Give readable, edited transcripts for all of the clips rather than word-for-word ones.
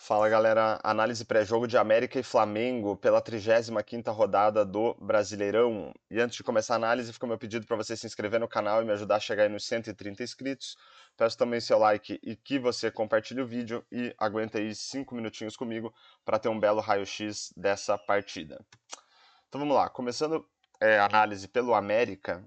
Fala galera, análise pré-jogo de América e Flamengo pela 35ª rodada do Brasileirão. E antes de começar a análise, fica o meu pedido para você se inscrever no canal e me ajudar a chegar aí nos 130 inscritos. Peço também seu like e que você compartilhe o vídeo e aguenta aí 5 minutinhos comigo para ter um belo raio-x dessa partida. Então vamos lá, começando a análise pelo América,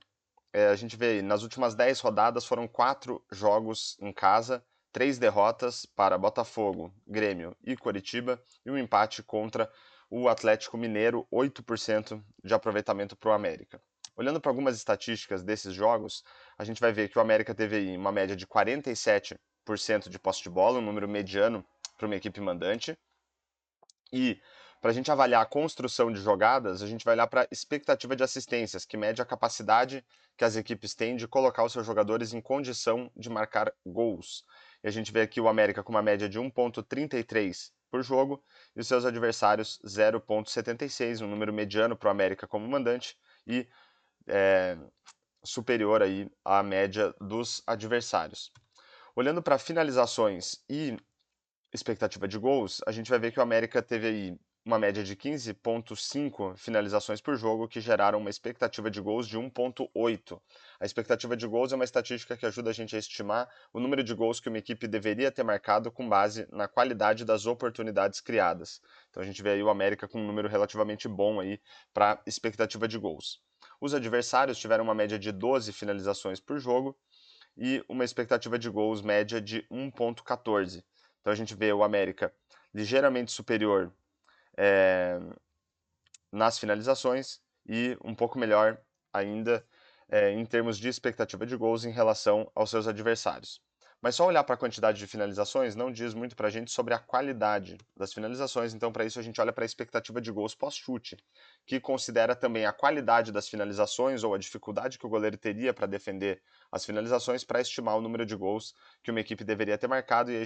a gente vê aí, nas últimas 10 rodadas foram 4 jogos em casa, 3 derrotas para Botafogo, Grêmio e Coritiba e um empate contra o Atlético Mineiro, 8% de aproveitamento para o América. Olhando para algumas estatísticas desses jogos, a gente vai ver que o América teve aí uma média de 47% de posse de bola, um número mediano para uma equipe mandante, e para a gente avaliar a construção de jogadas, a gente vai olhar para a expectativa de assistências, que mede a capacidade que as equipes têm de colocar os seus jogadores em condição de marcar gols. E a gente vê aqui o América com uma média de 1,33 por jogo e os seus adversários 0,76, um número mediano para o América como mandante e superior aí à média dos adversários. Olhando para finalizações e expectativa de gols, a gente vai ver que o América teve aí uma média de 15,5 finalizações por jogo, que geraram uma expectativa de gols de 1,8. A expectativa de gols é uma estatística que ajuda a gente a estimar o número de gols que uma equipe deveria ter marcado com base na qualidade das oportunidades criadas. Então a gente vê aí o América com um número relativamente bom aí para expectativa de gols. Os adversários tiveram uma média de 12 finalizações por jogo e uma expectativa de gols média de 1,14. Então a gente vê o América ligeiramente superior nas finalizações e um pouco melhor ainda em termos de expectativa de gols em relação aos seus adversários. Mas só olhar para a quantidade de finalizações não diz muito para a gente sobre a qualidade das finalizações, então para isso a gente olha para a expectativa de gols pós-chute, que considera também a qualidade das finalizações ou a dificuldade que o goleiro teria para defender as finalizações para estimar o número de gols que uma equipe deveria ter marcado, e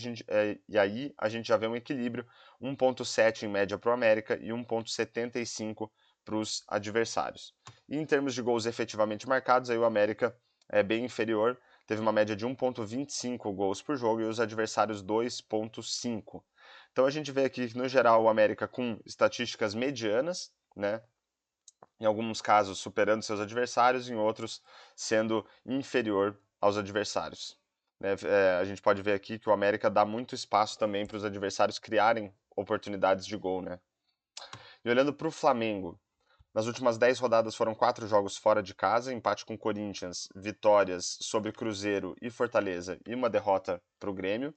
aí a gente já vê um equilíbrio, 1,7 em média para o América e 1,75 para os adversários. E em termos de gols efetivamente marcados, aí o América é bem inferior, teve uma média de 1,25 gols por jogo e os adversários 2,5. Então a gente vê aqui que, no geral, o América com estatísticas medianas, né? Em alguns casos superando seus adversários, em outros sendo inferior aos adversários. A gente pode ver aqui que o América dá muito espaço também para os adversários criarem oportunidades de gol. Né? E olhando para o Flamengo, nas últimas 10 rodadas foram 4 jogos fora de casa, empate com Corinthians, vitórias sobre Cruzeiro e Fortaleza e uma derrota para o Grêmio,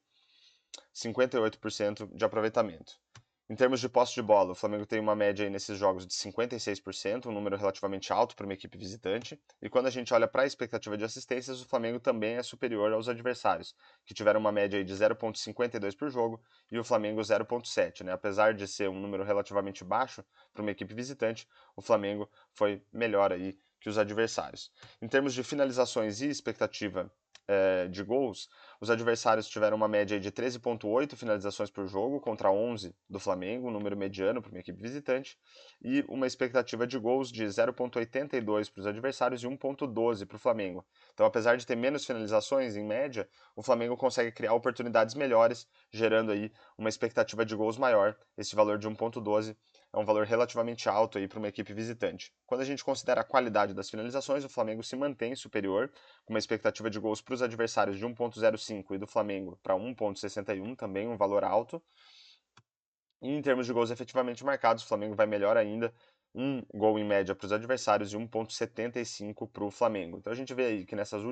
58% de aproveitamento. Em termos de posse de bola, o Flamengo tem uma média aí nesses jogos de 56%, um número relativamente alto para uma equipe visitante. E quando a gente olha para a expectativa de assistências, o Flamengo também é superior aos adversários, que tiveram uma média aí de 0,52 por jogo e o Flamengo 0,7. Né? Apesar de ser um número relativamente baixo para uma equipe visitante, o Flamengo foi melhor aí que os adversários. Em termos de finalizações e expectativa de gols, os adversários tiveram uma média de 13,8 finalizações por jogo contra 11 do Flamengo, um número mediano para uma equipe visitante, e uma expectativa de gols de 0,82 para os adversários e 1,12 para o Flamengo. Então, apesar de ter menos finalizações em média, o Flamengo consegue criar oportunidades melhores, gerando aí uma expectativa de gols maior. Esse valor de 1,12 é um valor relativamente alto aí para uma equipe visitante. Quando a gente considera a qualidade das finalizações, o Flamengo se mantém superior, com uma expectativa de gols para os adversários de 1,05 e do Flamengo para 1,61, também um valor alto. E em termos de gols efetivamente marcados, o Flamengo vai melhor ainda, um gol em média para os adversários e 1,75 para o Flamengo. Então a gente vê aí que nesses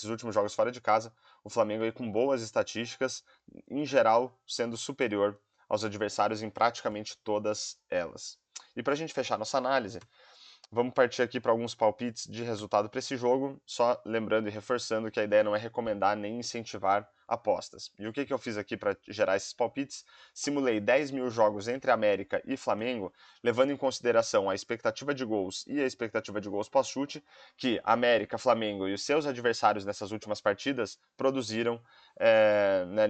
últimos jogos fora de casa, o Flamengo aí com boas estatísticas, em geral sendo superior aos adversários em praticamente todas elas. E para a gente fechar nossa análise, vamos partir aqui para alguns palpites de resultado para esse jogo, só lembrando e reforçando que a ideia não é recomendar nem incentivar apostas. E o que eu fiz aqui para gerar esses palpites? Simulei 10 mil jogos entre América e Flamengo, levando em consideração a expectativa de gols e a expectativa de gols pós-chute que América, Flamengo e os seus adversários nessas últimas partidas produziram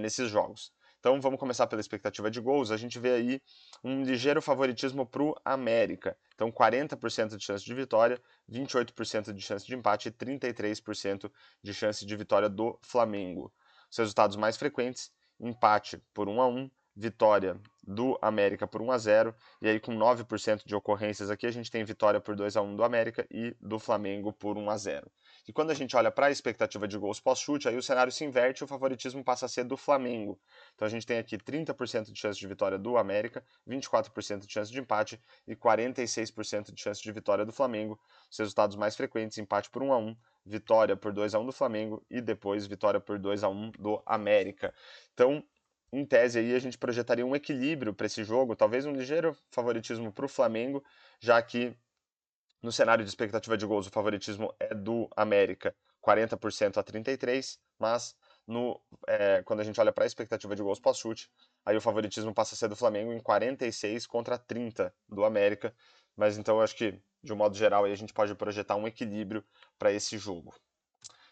nesses jogos. Então vamos começar pela expectativa de gols. A gente vê aí um ligeiro favoritismo para o América. Então 40% de chance de vitória, 28% de chance de empate e 33% de chance de vitória do Flamengo. Os resultados mais frequentes: empate por 1-1, vitória do América por 1-0, e aí com 9% de ocorrências aqui a gente tem vitória por 2-1 do América e do Flamengo por 1-0. E quando a gente olha para a expectativa de gols pós-chute, aí o cenário se inverte e o favoritismo passa a ser do Flamengo. Então a gente tem aqui 30% de chance de vitória do América, 24% de chance de empate e 46% de chance de vitória do Flamengo. Os resultados mais frequentes: empate por 1-1, vitória por 2-1 do Flamengo e depois vitória por 2-1 do América. Então, em tese aí, a gente projetaria um equilíbrio para esse jogo, talvez um ligeiro favoritismo para o Flamengo, já que no cenário de expectativa de gols o favoritismo é do América, 40% a 33%, mas quando a gente olha para a expectativa de gols pós-chute, aí o favoritismo passa a ser do Flamengo em 46 contra 30 do América, mas então eu acho que, de um modo geral, aí a gente pode projetar um equilíbrio para esse jogo.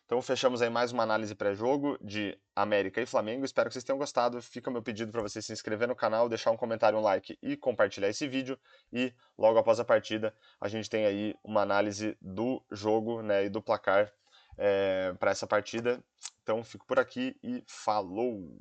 Então fechamos aí mais uma análise pré-jogo de América e Flamengo. Espero que vocês tenham gostado. Fica o meu pedido para você se inscrever no canal, deixar um comentário, um like e compartilhar esse vídeo. E logo após a partida a gente tem aí uma análise do jogo, né, e do placar para essa partida. Então fico por aqui e falou!